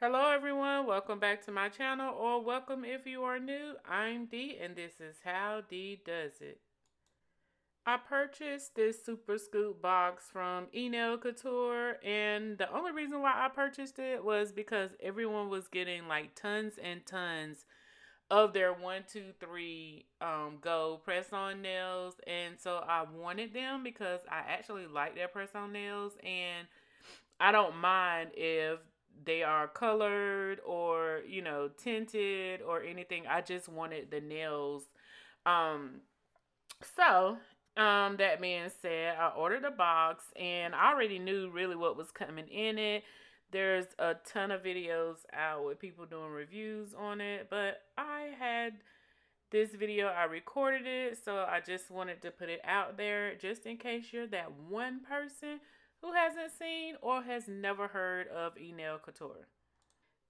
Hello everyone, welcome back to my channel, or welcome if you are new. I'm Dee and this is How Dee Does It. I purchased this Super Scoop box from Enail Couture, and the only reason why I purchased it was because everyone was getting like tons and tons of their 1, 2, 3 Go press-on nails, and so I wanted them because I actually like their press-on nails, and I don't mind if they are colored or, tinted or anything. I just wanted the nails. Um, that being said, I ordered a box and I already knew really what was coming in it. There's a ton of videos out with people doing reviews on it, but I had this video, I recorded it, so I just wanted to put it out there just in case you're that one person who hasn't seen or has never heard of Enail Couture.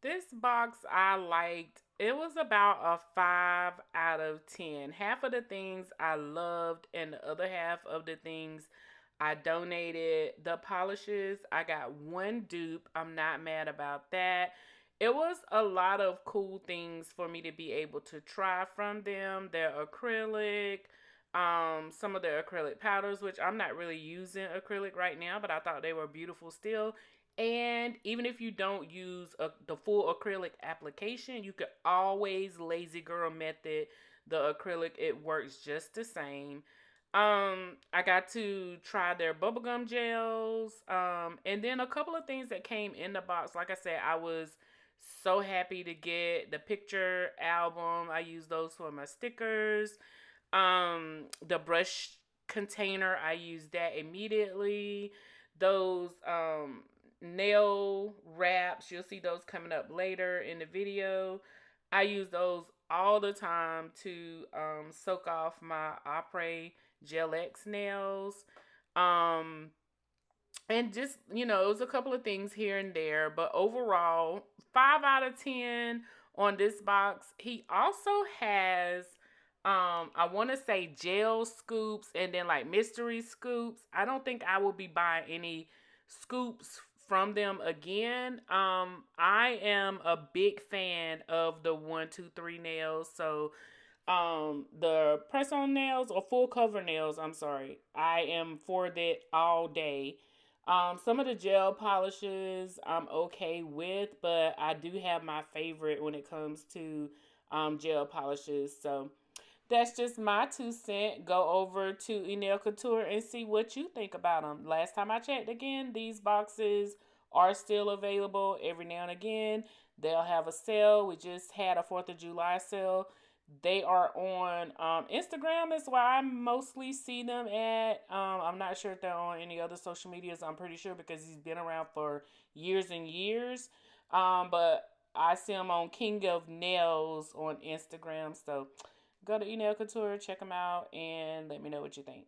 This box I liked. It was about a 5 out of 10. Half of the things I loved and the other half of the things I donated. The polishes, I got one dupe. I'm not mad about that. It was a lot of cool things for me to be able to try from them. Their acrylic, some of their acrylic powders, which I'm not really using acrylic right now, but I thought they were beautiful still. And even if you don't use the full acrylic application, you could always lazy girl method the acrylic. It works just the same. I got to try their bubblegum gels. And then a couple of things that came in the box. Like I said, I was so happy to get the picture album. I use those for my stickers. The brush container, I used that immediately. Those nail wraps, you'll see those coming up later in the video. I use those all the time to soak off my Opre Gel X nails. And just, it was a couple of things here and there, but overall, 5 out of 10 on this box. He also has I want to say gel scoops and then like mystery scoops. I don't think I will be buying any scoops from them again. I am a big fan of the 1, 2, 3 nails. So the press on nails or full cover nails, I'm sorry, I am for that all day. Some of the gel polishes I'm okay with, but I do have my favorite when it comes to gel polishes. So that's just my 2 cents. Go over to Enail Couture and see what you think about them. Last time I checked again, these boxes are still available every now and again. They'll have a sale. We just had a 4th of July sale. They are on Instagram is where I mostly see them at. I'm not sure if they're on any other social medias. I'm pretty sure because he's been around for years and years. But I see him on King of Nails on Instagram. So go to Enail Couture, check them out, and let me know what you think.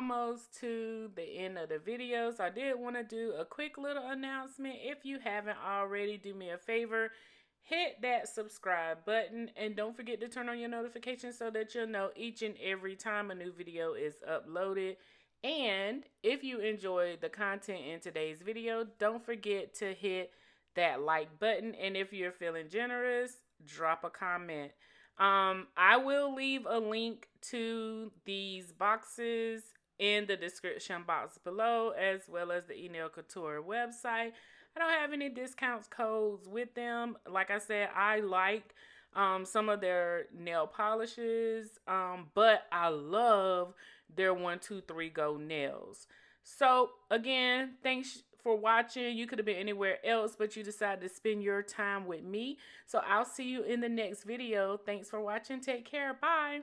almost to the end of the video, so I did want to do a quick little announcement. If you haven't already, do me a favor, hit that subscribe button and don't forget to turn on your notifications so that you'll know each and every time a new video is uploaded. And if you enjoyed the content in today's video, don't forget to hit that like button. And if you're feeling generous, drop a comment. I will leave a link to these boxes in the description box below, as well as the Enail Couture website. I don't have any discounts codes with them. Like I said, I like some of their nail polishes, but I love their 1, 2, 3 go nails. So again, thanks for watching. You could have been anywhere else, but you decided to spend your time with me. So I'll see you in the next video. Thanks for watching. Take care. Bye.